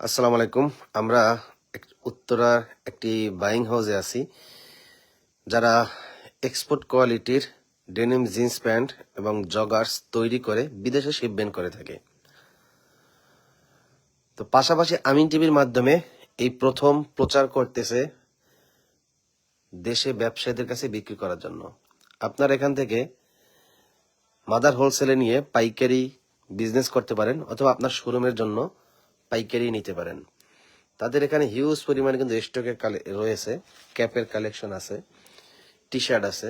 আসসালামু আলাইকুম। আমরা উত্তরার একটি বাইং হাউসে আছি, যারা এক্সপোর্ট কোয়ালিটির ডেনিম জিন্স প্যান্ট এবং জগার্স তৈরি করে বিদেশে শিপমেন্ট করে থাকে। তো পাশাপাশি আমিন টিভির মাধ্যমে এই প্রথম প্রচার করতেছে দেশে ব্যবসায়ীদের কাছে বিক্রি করার জন্য। আপনার এখান থেকে মাদার হোলসেলে নিয়ে পাইকারি বিজনেস করতে পারেন, অথবা আপনার শোরুমের জন্য পাইকারি নিতে পারেন। তাদের এখানে হিউজ পরিমাণে কিন্তু স্টকে রয়েছে। ক্যাপের কালেকশন আছে, টি শার্ট আছে,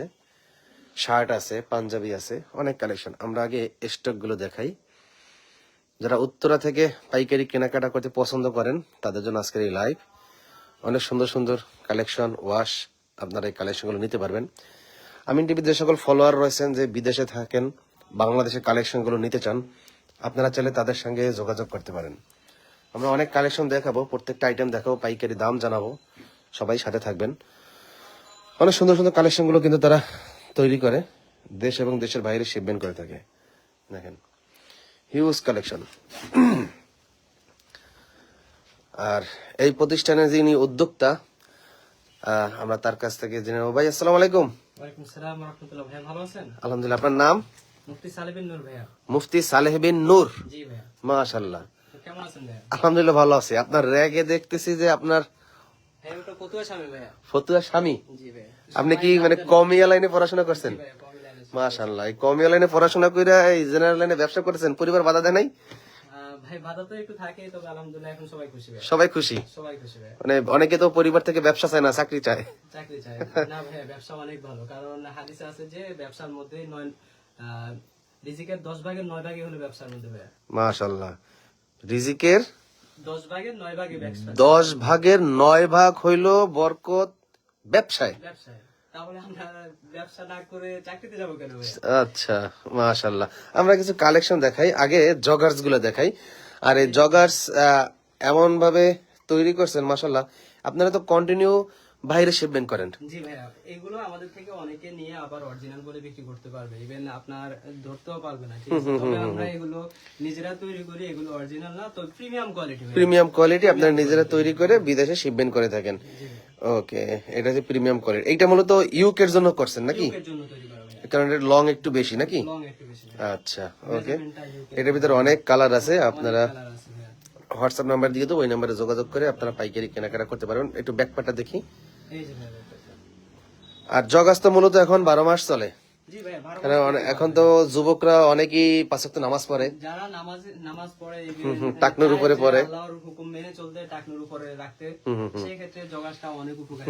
শার্ট আছে, পাঞ্জাবি আছে, অনেক কালেকশন। আমরা আগে স্টকগুলো দেখাই। যারা উত্তরা থেকে পাইকারি কেনাকাটা করতে পছন্দ করেন তাদের জন্য আজকের এই লাইভ। অনেক সুন্দর সুন্দর কালেকশন, ওয়াশ, আপনারা এই কালেকশনগুলো নিতে পারবেন। আমিন টিভির যে সকল ফলোয়ার রয়েছেন যে বিদেশে থাকেন, বাংলাদেশের কালেকশনগুলো নিতে চান, আপনারা চাইলে তাদের সঙ্গে যোগাযোগ করতে পারেন। আমরা অনেক কালেকশন দেখাবো, প্রত্যেকটা আইটেম দেখাবো, পাইকারি দাম জানাবো। সবাই সাথে থাকবেন। অনেক সুন্দর সুন্দর কালেকশনগুলো কিন্তু তারা তৈরি করে দেশ এবং দেশের বাইরে শিপমেন্ট করে থাকে। দেখেন, হিউজ কালেকশন। আর এই প্রতিষ্ঠানের যিনি উদ্যোক্তা, আমরা তার কাছ থেকে জেনে নেব। ভাই, আসসালামু আলাইকুম। ওয়ালাইকুম আসসালাম ওয়া রাহমাতুল্লাহ। ভাই ভালো আছেন? আলহামদুলিল্লাহ। আপনার নাম? মুফতি সালেহ বিন নূর ভাইয়া। মুফতি সালেহ বিন নূর। জি ভাইয়া। মাশাআল্লাহ। তো কেমন আছেন ভাইয়া? আলহামদুলিল্লাহ, ভালো আছি। আপনার র্যাগে দেখতেছি যে আপনার হ্যাঁ, ওটা ফতুয়া স্বামী ভাইয়া। ফতুয়া স্বামী। জি ভাইয়া। আপনি কি মানে কমিয়া লাইনে পড়াশোনা করছেন? ভাইয়া কমি লাইনে। মাশাআল্লাহ। এই কমিয়া লাইনে পড়াশোনা কইরা এই জেনারেল লাইনে ব্যবসা করেছেন, পরিবার বাধা দেয় নাই? ভাই বাধা তো একটু থাকে, তবে আলহামদুলিল্লাহ এখন সবাই খুশি ভাইয়া। সবাই খুশি? সবাই খুশি ভাইয়া। মানে অনেকে তো পরিবার থেকে ব্যবসা চায় না, চাকরি চায়। চাকরি চাই না ভাইয়া, ব্যবসা অনেক ভালো। কারণ হাদিসে আছে যে ব্যবসার মধ্যে রিজিকের 10 ভাগের 9 ভাগই হলো ব্যবসার মধ্যে ভাইয়া। মাশাআল্লাহ। রিজিকের 10 ভাগের 9 ভাগই ব্যবসা। 10 ভাগের 9 ভাগ হইল বরকত ব্যবসায়। ব্যবসায়। তাহলে আমরা ব্যবসা না করে চাকরিতে যাবো কেন ভাইয়া? আচ্ছা, মাশাআল্লাহ। আমরা কিছু কালেকশন দেখাই, আগে জগার্স গুলো দেখাই। আর এই জগার্স এমন ভাবে তৈরি করছেন, মাশাআল্লাহ। আপনারা তো কন্টিনিউ বাইরে শিপমেন্ট করেন। জি ভাইয়া, এগুলো আমাদের থেকে অনেকে নিয়ে আবার অরিজিনাল বলে বিক্রি করতে পারবে, ইভেন আপনার ধরতেও পারবে না, ঠিক আছে? তবে আমরা এগুলো নিজেরা তৈরি করি, এগুলো অরিজিনাল না, তো প্রিমিয়াম কোয়ালিটি। প্রিমিয়াম কোয়ালিটি আপনারা নিজেরা তৈরি করে বিদেশে শিপমেন্ট করে থাকেন। ওকে, এটা হচ্ছে প্রিমিয়াম কোয়ালিটি। এইটা মূলত ইউকের জন্য করছেন নাকি? এর জন্য তৈরি করা ভাইয়া। কারণ এটা লং একটু বেশি নাকি? লং একটু বেশি। আচ্ছা, ওকে। এটার ভিতরে অনেক কালার আছে, আপনারা কালার আছে ভাইয়া। হোয়াটসঅ্যাপ নাম্বার দিয়ে তো ওই নাম্বারে যোগাযোগ করে আপনারা পাইকারি কেনাকাটা করতে পারবেন। একটু ব্যাকপাটা দেখি। এই যে ভাইয়া দেখতেছেন। আর জগাস তো মূলত এখন 12 মাস চলে। জি ভাইয়া, 12 কারণ এখন তো যুবকরা অনেকেই 5 ওয়াক্ত নামাজ পড়ে। যারা নামাজ পড়ে, টাকনুর উপরে পড়ে, আল্লাহর হুকুম মেনে চলতে, টাকনুর উপরে রাখতে, সেই ক্ষেত্রে জগাসটা অনেক উপকারী।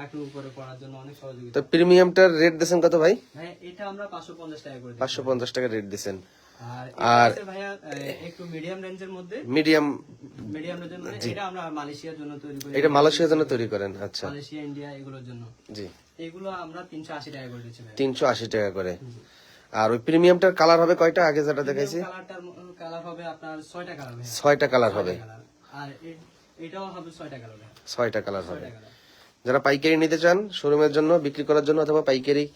টাকনুর উপরে পড়ার জন্য অনেক সহযোগিতা। তো প্রিমিয়ামটার রেট দিয়েছেন কত ভাই? ভাই এটা আমরা 550 টাকা করে দিই। 550 টাকা রেট দিয়েছেন। আর ভাইয়া একটু মিডিয়াম রেঞ্জের মধ্যে, মিডিয়াম রেঞ্জের মধ্যে এটা আমরা মালয়েশিয়ার জন্য তৈরি করি। এটা মালয়েশিয়ার জন্য তৈরি করেন? আচ্ছা। মালয়েশিয়া, ইন্ডিয়া এগুলোর জন্য। জি। এগুলো আমরা 380 টাকা করে দিচ্ছি ভাই। 380 টাকা করে। আর ওই প্রিমিয়ামটার কালার হবে কয়টা? আগে যেটা দেখাইছি কালার হবে আপনার 6টা কালার হবে। 6টা কালার হবে। আর এটাও হবে 6টা কালার হবে। 6টা কালার হবে। যারা পাইকারি নিতে চান শোরুমের জন্য, বিক্রি করার জন্য, অথবা পাইকারি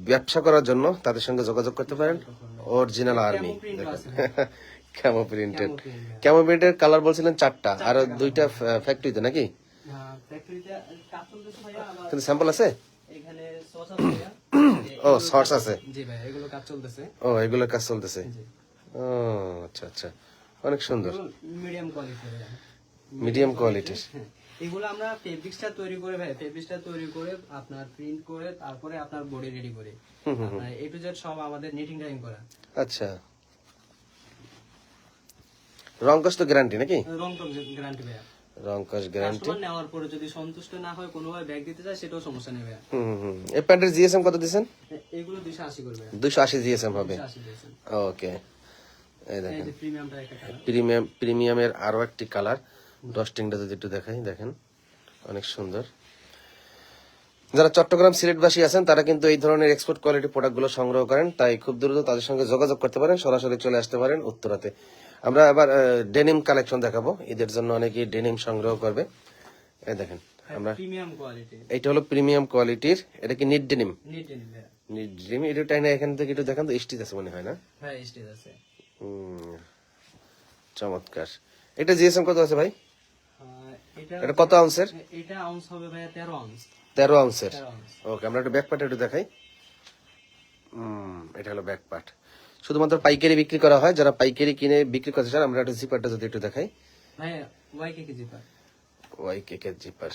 ব্যবসা করার জন্য, তাদের সঙ্গে যোগাযোগ করতে পারেন। Original army camo printed. Camo প্রিন্টের কালার বলছিলেন 4টা, আর 2টা ফ্যাক্টরিতে নাকি? ফ্যাক্টরিতে কাজ চলতেছে ভাইয়া। কিন্তু স্যাম্পল আছে এখানে সস আছে ভাইয়া। ও, সর্স আছে। জি ভাই, এগুলো কাজ চলতেছে। ও, এগুলোর কাজ চলতেছে। ও আচ্ছা আচ্ছা, অনেক সুন্দর। মিডিয়াম কোয়ালিটি ভাইয়া। মিডিয়াম কোয়ালিটির। এগুলো আমরা ফেব্রিক্সটা তৈরি করে ভাই, ফেব্রিক্সটা তৈরি করে আপনার প্রিন্ট করে তারপরে আপনার বডি রেডি করে, আপনার এ টু জেড সব আমাদের নিটিং টাইম করা। আচ্ছা, রংকশ তো গ্যারান্টি নাকি? রং তো গ্যারান্টি ভাইয়া। রংকশ গ্যারান্টি। কাস্টমার নেওয়ার পরে যদি সন্তুষ্ট না হয়, কোনোভাবে ব্যাগ দিতে চায়, সেটাও সমস্যা নেই ভাইয়া। এই প্যান্টের জিএসএম কত দিবেন? এগুলো 280 করবে। 280 জিএসএম হবে। 280 দিয়েছেন। ওকে, এই দেখেন এই যে প্রিমিয়ামটা একটা কালার। প্রিমিয়ামের আরো একটি কালার। ডস্টিংটা যদি একটু দেখাই, দেখেন অনেক সুন্দর। যারা চট্টগ্রাম সিলেটবাসী আছেন তারা কিন্তু এই ধরনের এক্সপোর্ট কোয়ালিটি প্রোডাক্টগুলো সংগ্রহ করেন, তাই খুব দ্রুত তাদের সঙ্গে যোগাযোগ করতে পারেন, সরাসরি চলে আসতে পারেন উত্তরাতে। আমরা এবার ডেনিম কালেকশন দেখাবো, ঈদের জন্য অনেকেই ডেনিম সংগ্রহ করবে। এই দেখেন, আমরা প্রিমিয়াম কোয়ালিটি। এইটা হলো প্রিমিয়াম কোয়ালিটির। এটা কি নিট ডেনিম? নিট ডেনিম ভাইয়া। NEET denim. এটা টাইনা এখান থেকে একটু দেখান তো, স্টিচ আছে মনে হয় না? হ্যাঁ, স্টেজ আছে। চমৎকার। এটা জিএসএম কত আছে ভাই? এটা এটা কত আউন্সের? এটা আউন্স হবে ভাইয়া 13 আউন্স। 13 আউন্সের। 13 আউন্স। ওকে, আমরা একটু ব্যাক পার্ট একটু দেখাই। এটা হলো ব্যাক পার্ট। শুধুমাত্র পাইকারি বিক্রি করা হয়, যারা পাইকারি কিনে বিক্রি করতে চান আমরা একটু জিপারটা যদি একটু দেখাই। ভাইয়া ওয়াইকে কি জিপার? ওয়াই কেকের জিপার,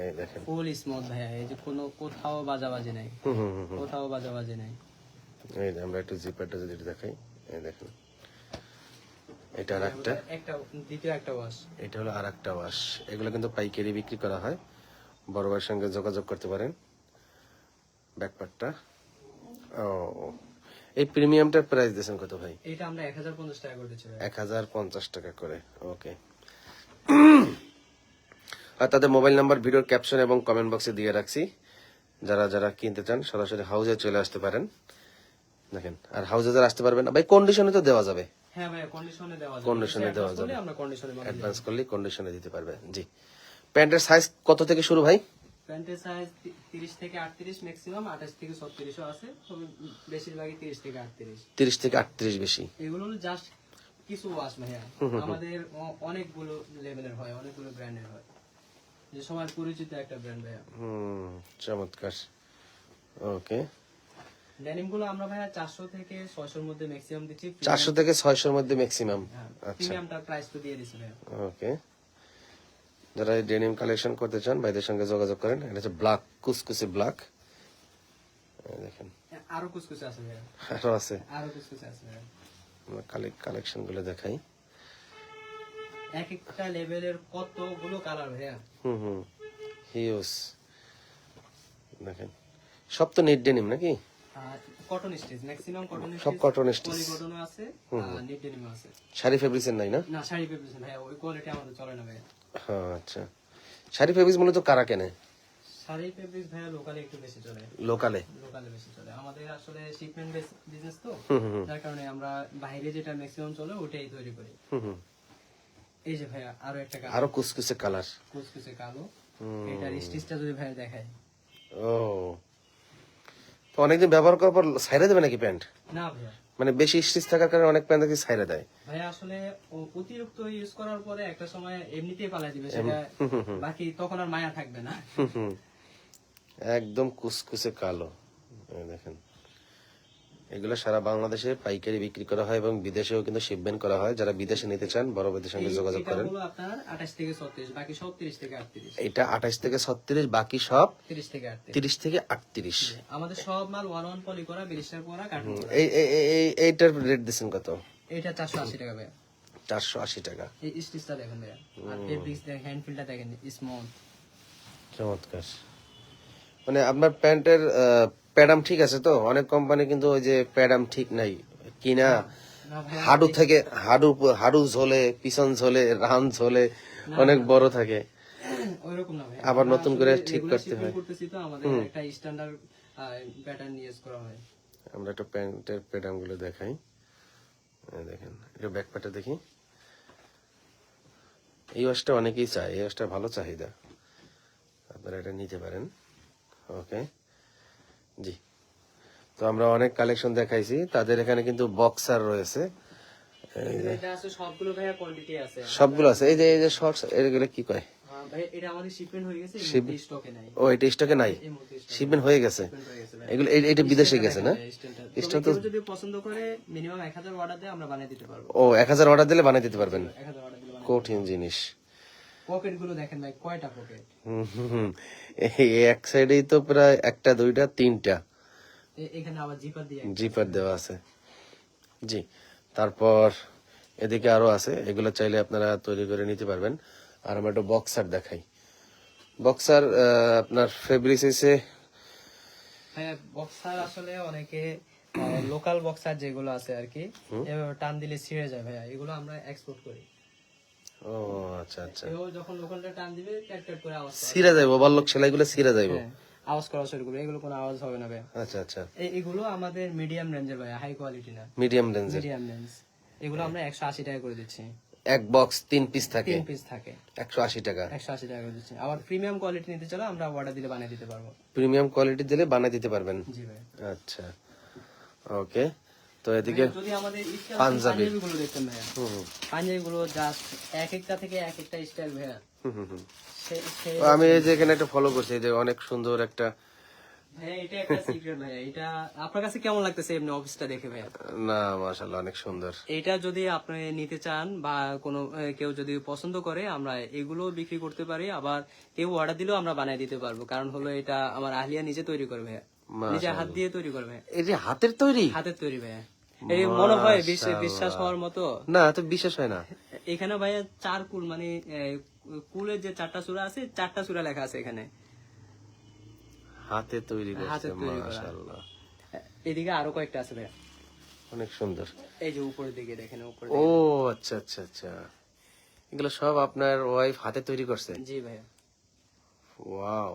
এই দেখেন। ফুল স্মুথ ভাইয়া, এই যে কোনো কোথাও বাজাবাজি নাই, কোথাও বাজাবাজি নাই। এই যে আমরা একটু জিপারটা যদি একটু দেখাই, এই দেখেন। এটা আর একটা, একটা দ্বিতীয় একটা ওয়াশ। এটা হলো আর একটা ওয়াশ। এগুলো কিন্তু পাইকারি বিক্রি করা হয়, বড় ভাইয়ের সঙ্গে যোগাযোগ করতে পারেন। ব্যাকপার্টটা ও, এই প্রিমিয়ামটার প্রাইস দিয়েছেন কত ভাই? এটা আমরা 1050 টাকা করে দিচ্ছি ভাই। 1050 টাকা করে। ওকে, আর তাদের মোবাইল নাম্বার ভিডিওর ক্যাপশন এবং কমেন্ট বক্সে দিয়ে রাখছি। যারা যারা কিনতে চান সরাসরি হাউজে চলে আসতে পারেন। দেখেন, আর হাউজে যারা আসতে পারবেন না ভাই, কন্ডিশনে তো দেওয়া যাবে। হ্যাঁ ভাই, কন্ডিশনে দেওয়া যাবে। কন্ডিশনে দেওয়া যাবে, আমরা কন্ডিশনে মাল দিই। অ্যাডভান্স করলে কন্ডিশনে দিতে পারবে। জি, প্যান্টের সাইজ কত থেকে শুরু ভাই? প্যান্টের সাইজ 30 থেকে 38, ম্যাক্সিমাম 28 থেকে 36 ও আছে, তবে বেশিরভাগই 30 থেকে 38। 30 থেকে 38 বেশি। এগুলো জাস্ট কিছু ওয়াশ ভাইয়া, আমাদের অনেকগুলো লেভেলের হয়, অনেকগুলো ব্র্যান্ডের হয়, যে সবার পরিচিত একটা ব্র্যান্ড ভাইয়া। চমৎকার। ওকে, ডেনিম গুলো আমরা ভাইয়া 400 থেকে 600 এর মধ্যে ম্যাক্সিমাম দিচ্ছি। 400 থেকে 600 এর মধ্যে ম্যাক্সিমাম। আচ্ছা, প্রিমিয়ামটা প্রাইস তো দিয়ে দিছি ভাইয়া। ওকে, যারা ডেনিম কালেকশন করতে চান ভাইদের সঙ্গে যোগাযোগ করেন। এটা হচ্ছে ব্ল্যাক, কুসকুসে ব্ল্যাক। দেখেন আরো কুচকুচে আছে ভাইয়া, আরো আছে, আরো কুচকুচে আছে ভাইয়া। আমরা কালেকশন গুলো দেখাই। এক একটা লেভেলের কতগুলো কালার ভাইয়া। হিউজ। দেখেন, সব তো নেট ডেনিম নাকি? Cotton stitch, maximum cotton stitch, সব cotton stitch। পলি কটনও আছে, নিট ডেনিমও আছে। শাড়ি ফেব্রিক্সের নাই না? না, শাড়ি পেপেছেন ভাইয়া, ওই কোয়ালিটি আমাদের চলে না ভাইয়া। হ্যাঁ, আচ্ছা। শাড়ি ফেব্রিক্স মূলত কারা কেনে? শাড়ি ফেব্রিক্স ভাইয়া লোকালে একটু বেশি চলে, লোকালে। লোকালে বেশি চলে। আমাদের আসলে শিপমেন্ট বেস বিজনেস তো, যার কারণে আমরা বাইরে যেটা ম্যাক্সিমাম চলে ওটাই তৈরি করি। এই যে ভাইয়া আরো একটা কালার, আরো কুসকুসে কালার, কুচকুচে কালো। এটার স্টিচটা যদি ভাইয়া দেখায়। ও, তো অনেকদিন ব্যবহার করার পর ছাইড়া দেবে নাকি প্যান্ট? না ভাইয়া, মানে বেশি স্টিচ থাকার কারণে অনেক প্যান্ট দেখি ছাইড়া দেয়। ভাইয়া আসলে অতিরিক্ত ইউজ করার পরে একটা সময় এমনিতেই পালাই দিবে সেটা, বাকি তখন আর মায়া থাকবে না। একদম কুসকুসে কালো। এই দেখেন, এগুলো সারা বাংলাদেশে পাইকারি বিক্রি করা হয় এবং বিদেশেও কিন্তু শিপমেন্ট করা হয়। যারা বিদেশে নিতে চান বড় ভাইদের সঙ্গে যোগাযোগ এটা করেন। হলো আপনার 28 থেকে 36, বাকি সব 30 থেকে 38। এটা 28 থেকে 36, বাকি সব 30 থেকে 38। 30 থেকে 38। আমাদের সব মাল 1 পলি করা, বিলিস্টার করা, কার্টুন করা। এইটার রেট দিচ্ছেন কত? এটা 480 টাকা ভাইয়া। 480 টাকা। এই স্টিচটা দেখেন ভাইয়া, আর ফেব্রিক্স দেখেন, হ্যান্ড ফিলটা দেখেন, স্মুথ। চমৎকার। মানে আপনার প্যান্টের প্যাডাম ঠিক আছে তো? অনেক কোম্পানি কিন্তু ওই যে প্যাডাম ঠিক নাই কিনা, না ভাইয়া, হাডু থেকে হাডু ঝোলে, পিছন ঝোলে, রান ঝোলে, অনেক বড় থাকে। ওইরকম না ভাইয়া, আবার আমরা নতুন আসলে করে ঠিক regular করতে shipping হয়। করতেছি তো, আমাদের একটা স্ট্যান্ডার্ড প্যাটার্ন ইউজ করা হয়। আমরা একটা প্যান্টের প্যাডাম গুলো দেখাই। এই দেখেন, এটা ব্যাক পার্টে দেখি। এই ওয়াশটা অনেকেই চায়, এই ওয়াশটা ভালো চাহিদা, আপনারা এটা নিতে পারেন। ওকে, জি। তো আমরা অনেক কালেকশন দেখাইছি, তাদের এখানে কিন্তু বক্সার রয়েছে, এটা আছে সবগুলো ভাইয়া, কোয়ান্টিটি আছে সবগুলো আছে। এই যে শর্টস, এগুলো কি কয়? ভাই, এটা আমাদের শিপমেন্ট হয়ে গেছে, স্টকে নাই। ও, এটা স্টকে নাই, এই মুহূর্তে stock শিপমেন্ট হয়ে গেছে। হয়ে গেছে ভাই। এগুলো এটা বিদেশে গেছে না? স্টক স্টক তো, যদি পছন্দ করে মিনিমাম 1000 অর্ডার দেয়, আমরা বানিয়ে দিতে পারবো। ও 1000 অর্ডার দিলে বানিয়ে দিতে পারবেন। 1000 অর্ডার দিলে বানিয়ে। কঠিন জিনিস। পকেট গুলো দেখেন ভাই, কয়টা পকেট। এই এক সাইডেই তো প্রায় একটা, দুইটা, তিনটা এখানে আবার জিপার দিয়ে জিপার দেওয়া আছে। জি, তারপর এদিকে আরো আছে, এগুলো চাইলে আপনারা তৈরি করে নিতে পারবেন। আর আমরা একটা বক্সার দেখাই। বক্সার আপনার ফেব্রিক্স এসে, ভাইয়া বক্সার আসলে অনেকে লোকাল বক্সার যেগুলো আছে আর কি, এভাবে টান দিলে ছিঁড়ে যায় ভাইয়া, এগুলো আমরা এক্সপোর্ট করি। ও আচ্ছা আচ্ছা, এগুলো যখন লোকালটা টান দিবে, ট্যাক ট্যাক করে আওয়াজ করে। সিরা যাইবো, ওভারলক সেলাইগুলো সিরা যাইবো। হ্যাঁ, আওয়াজ করা শুরু করবে, এগুলো কোনো আওয়াজ হবে না ভাইয়া। আচ্ছা আচ্ছা, এগুলো আমাদের মিডিয়াম রেঞ্জের ভাইয়া, হাই কোয়ালিটি না, মিডিয়াম রেঞ্জের। Medium range. এগুলো আমরা 180 টাকা করে দিচ্ছি। এক বক্স 3 পিস থাকে, 3 পিস থাকে, 180 টাকা। 180 টাকা করে দিচ্ছি। আবার প্রিমিয়াম কোয়ালিটি নিতে চলে, আমরা অর্ডার দিলে বানিয়ে দিতে পারবো। প্রিমিয়াম কোয়ালিটি দিলে বানিয়ে দিতে পারবেন। জি ভাই। আচ্ছা, ওকে। তো এদিকে যদি আমাদের স্টাইল পাঞ্জাবি। পাঞ্জাবি গুলো দেখতেন ভাইয়া, পাঞ্জাবি গুলো জাস্ট এক একটা থেকে এক একটা স্টাইল ভাইয়া। আমি এই যে এখানে একটা ফলো করছি, এই যে অনেক সুন্দর একটা, ভাইয়া এটা একটা সিক্রেট ভাইয়া। এটা আপনার কাছে কেমন লাগতেছে এমনি অফিসটা দেখে ভাইয়া? না মাশাআল্লাহ অনেক সুন্দর। এটা যদি আপনি নিতে চান বা কোনো কেউ যদি পছন্দ করে, আমরা এগুলো বিক্রি করতে পারি, আবার কেউ অর্ডার দিলেও আমরা বানিয়ে দিতে পারবো। কারণ হলো এটা আমার আহলিয়া নিজে তৈরি করবে ভাইয়া, নিজে হাত দিয়ে তৈরি করবে ভাইয়া। এই যে হাতের তৈরি, হাতের তৈরি ভাইয়া। এই মনে হয় বিশ্বাস হওয়ার মতো না তো বিশ্বাস হয় না। এখানে ভাইয়া 4 কুল মানে কুলের যে 4টা সূরা আছে, 4টা সূরা লেখা আছে এখানে। হাতে তৈরি করছে, হাতে তৈরি করা। মাশাআল্লাহ এদিকে আরো কয়েকটা আছে ভাইয়া, অনেক সুন্দর। এই যে উপরের দিকে দেখেন, উপরে। ও আচ্ছা আচ্ছা আচ্ছা, এগুলো সব আপনার ওয়াইফ হাতে তৈরি করছে? জি ভাইয়া। ওয়াও,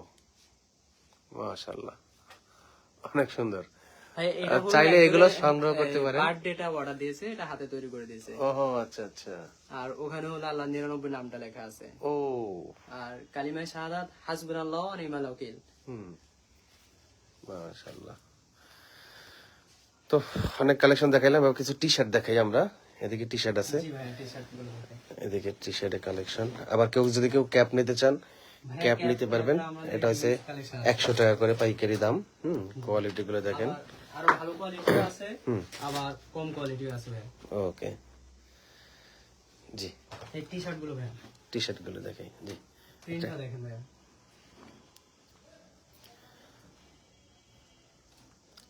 মাশাআল্লাহ অনেক সুন্দর। ভাইয়া এটা হলো চাইলে এগুলো একজনের, সংগ্রহ করতে পারেন। বার্থডেটা অর্ডার দিয়েছে, এটা হাতে তৈরি করে দিয়েছে। ওহো আচ্ছা আচ্ছা। আর ওখানে হলো আল্লাহ 99 নামটা লেখা আছে। ও আর কালিমায়ে শাহাদাত হাসবুনাল্লাহু ওয়া নি'মাল ওয়াকিল। মাশাআল্লাহ। তো অনেক কালেকশন দেখাইলাম, এবার কিছু টি শার্ট দেখাই আমরা। এদিকে টি শার্ট আছে, জি ভাইয়া টি-শার্ট গুলো দেখেন। এদিকে টি শার্টের কালেকশন। আবার কেউ যদি কেউ ক্যাপ নিতে চান, ক্যাপ নিতে পারবেন। এটা হচ্ছে 100 টাকা করে পাইকারি দাম। কোয়ালিটি গুলো দেখেন, আরো ভালো কোয়ালিটিও আছে, আবার কম কোয়ালিটিও আছে ভাইয়া। ওকে জি। এই টি-শার্ট গুলো ভাইয়া, টি শার্ট গুলো দেখাই জি। প্রিন্টটা দেখেন ভাইয়া।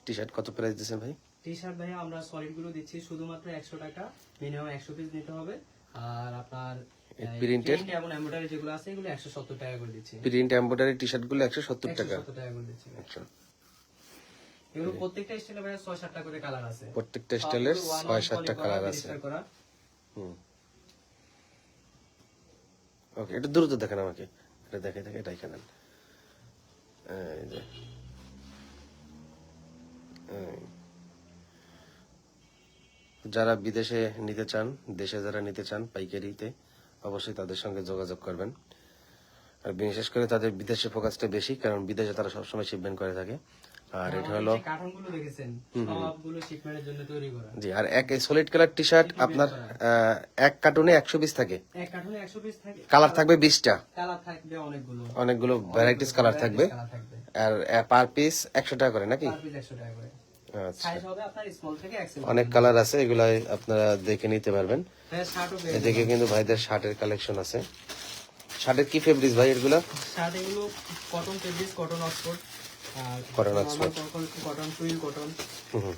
টি শার্ট কত প্রাইস দিচ্ছেন ভাই? টি-শার্ট ভাইয়া আমরা সলিড গুলো দিচ্ছি শুধুমাত্র 100 টাকা, মিনিমাম 100 পিস নিতে হবে। আর আপনার প্রিন্টের প্রিন্ট এবং এমব্রয়ডারি যেগুলো আছে এগুলো 170 টাকা করে দিচ্ছি। প্রিন্ট এমব্রয়ডারি টি শার্ট গুলো 170 টাকা। 170 টাকা করে দিচ্ছি ভাইয়া। আচ্ছা, এগুলো প্রত্যেকটা স্টাইলে ভাইয়া 6-7টা করে কালার আছে। প্রত্যেকটা স্টাইলের 6-7টা কালার আছে। ওকে, এটা দ্রুত দেখেন আমাকে, এটা দেখে দেখে এটা এখানে এই যে যারা বিদেশে নিতে চান, দেশে যারা নিতে চান পাইকারিতে, অবশ্যই তাদের সঙ্গে যোগাযোগ করবেন। আর বিশেষ করে তাদের বিদেশে ফোকাসটা বেশি, কারণ বিদেশে তারা সবসময় শিপমেন্ট করে থাকে। আর এটা হলো কার্টুনগুলো দেখেছেন, সবগুলো শিপমেন্টের জন্য তৈরি করা। জি। আর এক সলিড কালার টি শার্ট আপনার এক কার্টুনে 100 পিস থাকে, এক কার্টুনে 100 পিস থাকে, কালার থাকবে 20টা, কালার থাকবে অনেকগুলো, অনেকগুলো ভ্যারাইটিস কালার থাকবে। কালার থাকবে। আর পার পিস 100 টাকা করে নাকি? পার পিস 100 টাকা করে। আচ্ছা, সাইজ হবে আপনার স্মল থেকে এক্সেল। অনেক কালার আছে, এগুলা আপনারা দেখে নিতে পারবেন। হ্যাঁ, শার্টও পেয়ে এদিকে কিন্তু ভাইদের শার্টের কালেকশন আছে। শার্টের কি ফেব্রিক্স ভাই এগুলা? শার্ট এগুলো কটন ফেব্রিক্স, কটন অক্সফোর্ড, আর cotton Oxford, cotton twill cotton,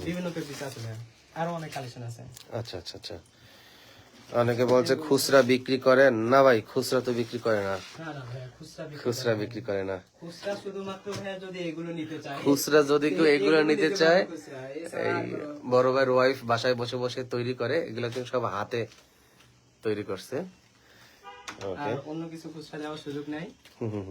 বিভিন্ন ফেব্রিক্স আছে ভাই। আরো অনেক কালেকশন আছে। আচ্ছা আচ্ছা আচ্ছা। অনেকে বলছে খুচরা বিক্রি করেন না ভাই, খুচরা তো বিক্রি করে না। না না ভাই, খুচরা বিক্রি করে না। খুচরা শুধুমাত্র ভাই যদি এগুলো নিতে চায়, খুচরা যদি কেউ এগুলো নিতে চায়, খুচরা, এই বড় ভাইয়ের ওয়াইফ বাসায় বসে বসে তৈরি করে, এগুলো কিন্তু সব হাতে তৈরি করছে। ওকে, আর অন্য কিছু খুচরা দেওয়ার সুযোগ নাই।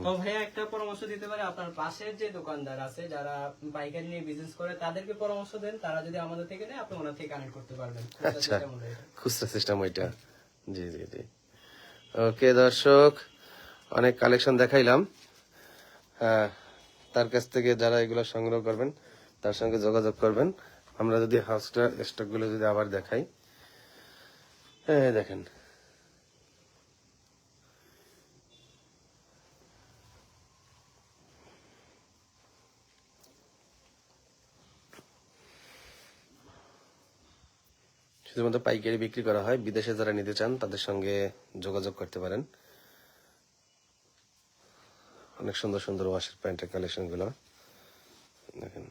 তো ভাইয়া একটা পরামর্শ দিতে পারে, আপনার পাশের যে দোকানদার আছে যারা পাইকারি নিয়ে বিজনেস করে, তাদেরকে পরামর্শ দেন, তারা যদি আমাদের থেকে নেয় আপনি ওনার থেকে কানেক্ট করতে পারবেন। আচ্ছা, খুচরা সিস্টেম ওইটা। জি জি জি। ওকে দর্শক, অনেক কালেকশন দেখাইলাম। হ্যাঁ, তার কাছ থেকে যারা এগুলো সংগ্রহ করবেন তার সঙ্গে যোগাযোগ করবেন। আমরা যদি হাউসটা স্টক গুলো যদি আবার দেখাই, হ্যাঁ দেখেন, শুধুমাত্র পাইকারি বিক্রি করা হয়। বিদেশে যারা নিতে চান তাদের সঙ্গে যোগাযোগ করতে পারেন। অনেক সুন্দর সুন্দর ওয়াশের প্যান্টের কালেকশন গুলো দেখেন।